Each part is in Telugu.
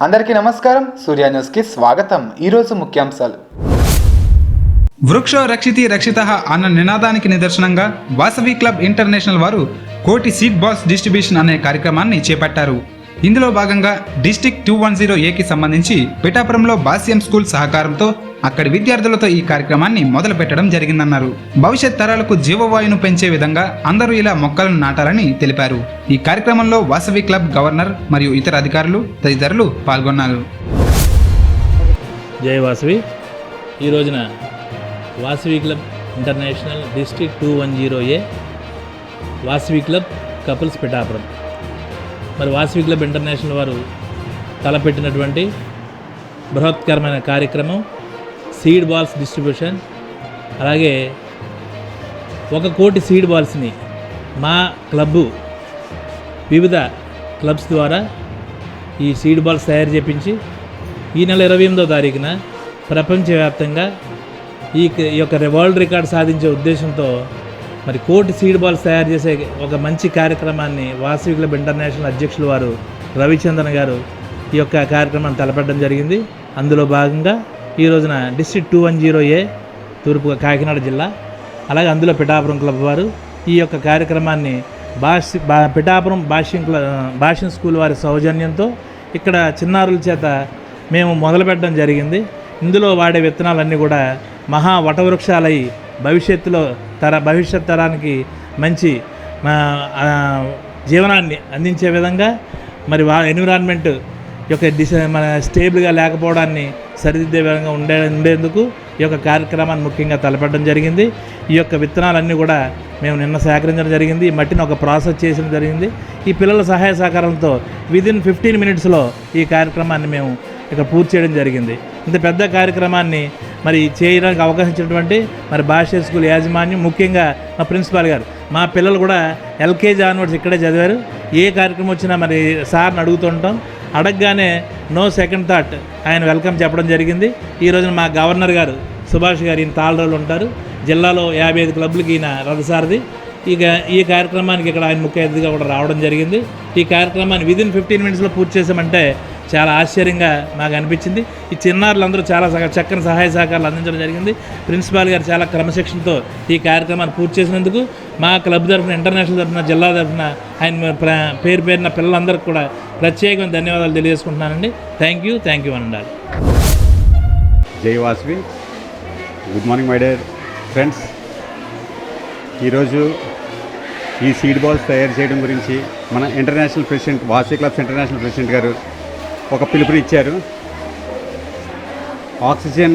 అందరికీ నమస్కారం. సూర్య న్యూస్కి స్వాగతం. ఈరోజు ముఖ్యాంశాలు. వృక్షో రక్షితి రక్షితః అన్న నినాదానికి నిదర్శనంగా వాసవి క్లబ్ ఇంటర్నేషనల్ వారు కోటి సీడ్ బాల్స్ డిస్ట్రిబ్యూషన్ అనే కార్యక్రమాన్ని చేపట్టారు. ఇందులో భాగంగా డిస్ట్రిక్ట్ 210Aకి సంబంధించి పిఠాపురంలో బాస్యం స్కూల్ సహకారంతో అక్కడి విద్యార్థులతో ఈ కార్యక్రమాన్ని మొదలు పెట్టడం జరిగిందన్నారు. భవిష్యత్ తరాలకు జీవవాయువును పెంచే విధంగా అందరూ ఇలా మొక్కలను నాటాలని తెలిపారు. ఈ కార్యక్రమంలో వాసవి క్లబ్ గవర్నర్ మరియు ఇతర అధికారులు తదితరులు పాల్గొన్నారు. జై వాసవి. ఈ రోజున Vasavi club international district 210A Vasavi club couples Pithapuram మరి వాసవి క్లబ్ ఇంటర్నేషనల్ వారు తలపెట్టినటువంటి బృహత్కరమైన కార్యక్రమం సీడ్ బాల్స్ డిస్ట్రిబ్యూషన్. అలాగే 1 కోటి సీడ్ బాల్స్ని మా క్లబ్బు వివిధ క్లబ్స్ ద్వారా ఈ సీడ్ బాల్స్ తయారు చేయించి ఈ నెల 28వ తారీఖున ప్రపంచవ్యాప్తంగా ఈ యొక్క వరల్డ్ రికార్డ్ సాధించే ఉద్దేశంతో మరి కోటి సీడ్ బాల్స్ తయారు చేసే ఒక మంచి కార్యక్రమాన్ని వాసవి క్లబ్ ఇంటర్నేషనల్ అధ్యక్షులు వారు రవిచంద్రన్ గారు ఈ యొక్క కార్యక్రమాన్ని తలపెట్టడం జరిగింది. అందులో భాగంగా ఈ రోజున డిస్ట్రిక్ట్ 210A తూర్పు కాకినాడ జిల్లా, అలాగే అందులో పిఠాపురం క్లబ్ వారు ఈ యొక్క కార్యక్రమాన్ని పిఠాపురం భాష్యం స్కూల్ వారి సౌజన్యంతో ఇక్కడ చిన్నారుల చేత మేము మొదలుపెట్టడం జరిగింది. ఇందులో వాడే విత్తనాలన్నీ కూడా మహా వటవృక్షాలై భవిష్యత్ తరానికి మంచి జీవనాన్ని అందించే విధంగా మరి ఎన్విరాన్మెంట్ యొక్క మన స్టేబుల్గా లేకపోవడాన్ని సరిదిద్దే విధంగా ఉండేందుకు ఈ యొక్క కార్యక్రమాన్ని ముఖ్యంగా తలపెట్టడం జరిగింది. ఈ యొక్క విత్తనాలన్నీ కూడా మేము నిన్న సేకరించడం జరిగింది. ఈ మట్టిని ఒక ప్రాసెస్ చేయడం జరిగింది. ఈ పిల్లల సహాయ సహకారంతో విదిన్ 15 మినిట్స్లో ఈ కార్యక్రమాన్ని మేము ఇక్కడ పూర్తి చేయడం జరిగింది. ఇంత పెద్ద కార్యక్రమాన్ని మరి చేయడానికి అవకాశం ఇచ్చినటువంటి మరి భాష్య స్కూల్ యాజమాన్యం, ముఖ్యంగా మా ప్రిన్సిపాల్ గారు, మా పిల్లలు కూడా LKG ఆన్వర్డ్స్ ఇక్కడే చదివారు. ఏ కార్యక్రమం వచ్చినా మరి సార్ని అడుగుతుంటాం, అడగగానే నో సెకండ్ థాట్ ఆయన వెల్కమ్ చెప్పడం జరిగింది. ఈ రోజున మా గవర్నర్ గారు సుభాష్ గారు ఈయన తాళరోలు ఉంటారు. జిల్లాలో 55 క్లబ్లకి ఈయన రథసారథి. ఇక ఈ కార్యక్రమానికి ఇక్కడ ఆయన ముఖ్య అతిథిగా కూడా రావడం జరిగింది. ఈ కార్యక్రమాన్ని విదిన్ 15 మినిట్స్లో పూర్తి చేసామంటే చాలా ఆశ్చర్యంగా నాకు అనిపించింది. ఈ చిన్నారులందరూ చాలా చక్కని సహాయ సహకారాలు అందించడం జరిగింది. ప్రిన్సిపాల్ గారు చాలా క్రమశిక్షణతో ఈ కార్యక్రమాన్ని పూర్తి చేసినందుకు మా క్లబ్ తరఫున, ఇంటర్నేషనల్ తరఫున, జిల్లా తరఫున ఆయన పేరున పిల్లలందరికీ కూడా ప్రత్యేకమైన ధన్యవాదాలు తెలియజేసుకుంటున్నానండి. థ్యాంక్ యూ అనండి. జై Vasavi. Good morning my dear friends. ఈరోజు ఈ సీడ్ బాల్స్ తయారు చేయడం గురించి మన international president, Vasavi clubs international president గారు ఒక పిలుపునిచ్చారు. ఆక్సిజన్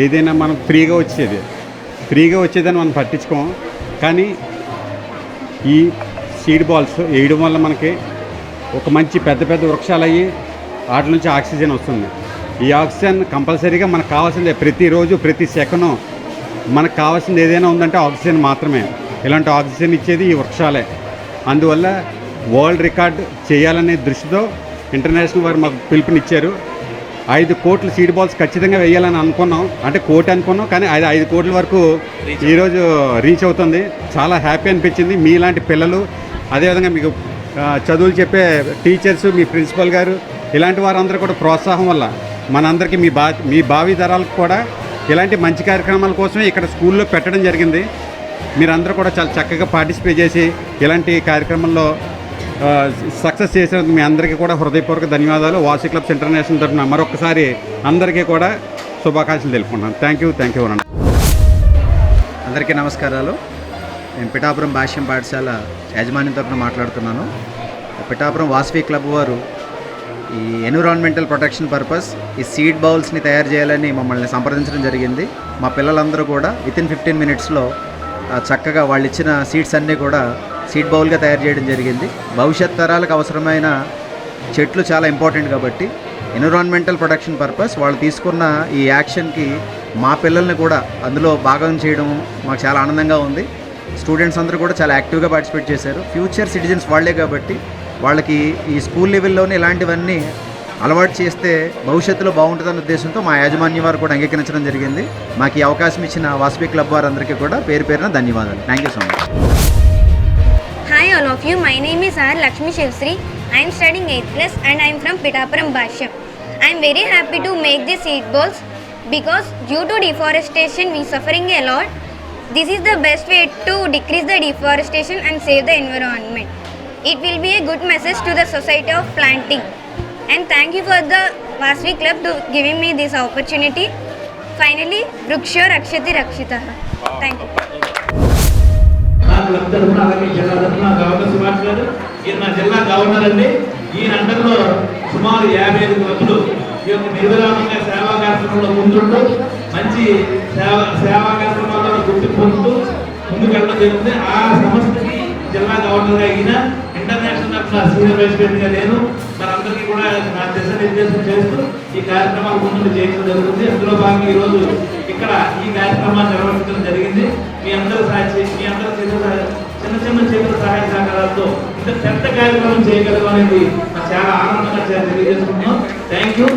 ఏదైనా మనం ఫ్రీగా వచ్చేదని మనం పట్టించుకోం, కానీ ఈ సీడ్ బాల్స్ వేయడం వల్ల మనకి ఒక మంచి పెద్ద వృక్షాలు అయ్యి వాటి నుంచి ఆక్సిజన్ వస్తుంది. ఈ ఆక్సిజన్ కంపల్సరీగా మనకు కావాల్సిందే. ప్రతిరోజు ప్రతి సెకను మనకు కావాల్సింది ఏదైనా ఉందంటే ఆక్సిజన్ మాత్రమే. ఇలాంటి ఆక్సిజన్ ఇచ్చేది ఈ వృక్షాలే. అందువల్ల వరల్డ్ రికార్డ్ చేయాలనే దృష్టితో ఇంటర్నేషనల్ వారు మాకు పిలుపునిచ్చారు. 5 కోట్ల సీడ్ బాల్స్ ఖచ్చితంగా వేయాలని అనుకున్నాం. అంటే కోటి అనుకున్నాం, కానీ 5 కోట్ల వరకు ఈరోజు రీచ్ అవుతుంది. చాలా హ్యాపీ అనిపించింది. మీలాంటి పిల్లలు, అదేవిధంగా మీకు చదువులు చెప్పే టీచర్స్, మీ ప్రిన్సిపల్ గారు, ఇలాంటి వారందరూ కూడా ప్రోత్సాహం వల్ల మనందరికీ మీ భావి తరాలకు కూడా ఇలాంటి మంచి కార్యక్రమాల కోసమే ఇక్కడ స్కూల్లో పెట్టడం జరిగింది. మీరందరూ కూడా చాలా చక్కగా పార్టిసిపేట్ చేసి ఇలాంటి కార్యక్రమంలో సక్సెస్ చేసినందుకు మీ అందరికీ కూడా హృదయపూర్వక ధన్యవాదాలు. వాసవి క్లబ్స్ ఇంటర్నేషనల్ తరఫున మరొకసారి అందరికీ కూడా శుభాకాంక్షలు తెలుపుకుంటున్నాను. థ్యాంక్ యూ అనండి. అందరికీ నమస్కారాలు. నేను పిఠాపురం భాష్యం పాఠశాల యాజమాన్యం తరఫున మాట్లాడుతున్నాను. పిఠాపురం వాసవి క్లబ్ వారు ఈ ఎన్విరాన్మెంటల్ ప్రొటెక్షన్ పర్పస్ ఈ సీడ్ బౌల్స్ని తయారు చేయాలని మమ్మల్ని సంప్రదించడం జరిగింది. మా పిల్లలందరూ కూడా వితిన్ 15 మినిట్స్లో చక్కగా వాళ్ళు ఇచ్చిన సీడ్స్ అన్నీ కూడా సీడ్ బౌల్గా తయారు చేయడం జరిగింది. భవిష్యత్ తరాలకు అవసరమైన చెట్లు చాలా ఇంపార్టెంట్ కాబట్టి ఎన్విరాన్మెంటల్ ప్రొటెక్షన్ పర్పస్ వాళ్ళు తీసుకున్న ఈ యాక్షన్కి మా పిల్లల్ని కూడా అందులో భాగం చేయడం మాకు చాలా ఆనందంగా ఉంది. స్టూడెంట్స్ అందరూ కూడా చాలా యాక్టివ్గా పార్టిసిపేట్ చేశారు. ఫ్యూచర్ సిటిజన్స్ వాళ్ళే కాబట్టి వాళ్ళకి ఈ స్కూల్ లెవెల్లోనే ఇలాంటివన్నీ అలవాటు చేస్తే భవిష్యత్తులో బాగుంటుందన్న ఉద్దేశంతో మా యాజమాన్యం వారు కూడా అంగీకరించడం జరిగింది. మాకు ఈ అవకాశం ఇచ్చిన వాసవి క్లబ్ వారందరికీ కూడా పేరున ధన్యవాదాలు. Thank you so much. Hi all of you, my name is R. Lakshmi Shivsri. I am studying 8th class and I am from Pitapuram Bhashyam. I am very happy to make these seed balls because due to deforestation we suffering a lot. This is the best way to decrease the deforestation and save the environment. It will be a good message to the society of planting. And thank you for the Vasavi Club to giving me this opportunity. Finally, Vriksho Rakshati Rakshitah. Thank you. నా క్లబ్ తరఫున అలాగే జిల్లా తరఫున గవర్నర్ సుభాష్ గారు ఈయన నా జిల్లా గవర్నర్ అండి. ఈయన అండర్లో సుమారు 55 క్లబ్లు ఈ యొక్క నిర్విరామంగా సేవా కార్యక్రమంలో ముందుంటూ మంచి సేవా కార్యక్రమాల్లో గుర్తింపు పొందుతూ ముందుకు వెళ్ళడం జరుగుతుంది. ఆ సంస్థకి జిల్లా గవర్నర్గా ఈయన, ఇంటర్నేషనల్ తరఫున సీనియర్ వైస్ ప్రెసిడెంట్గా నేను, మనందరికీ కూడా నా దిశానిర్దేశం చేస్తూ ఈ కార్యక్రమాలు ముందు చేయడం జరుగుతుంది. అందులో భాగంగా ఈరోజు ఇక్కడ ఈ కార్యక్రమాన్ని నిర్వహించడం జరిగింది. మీ అందరూ చిన్న చిన్న చేతుల సహాయ సహకారాలతో ఇంత పెద్ద కార్యక్రమం చేయగలరు అనేది చాలా ఆనందంగా తెలియజేసుకుంటున్నాం. Thank you.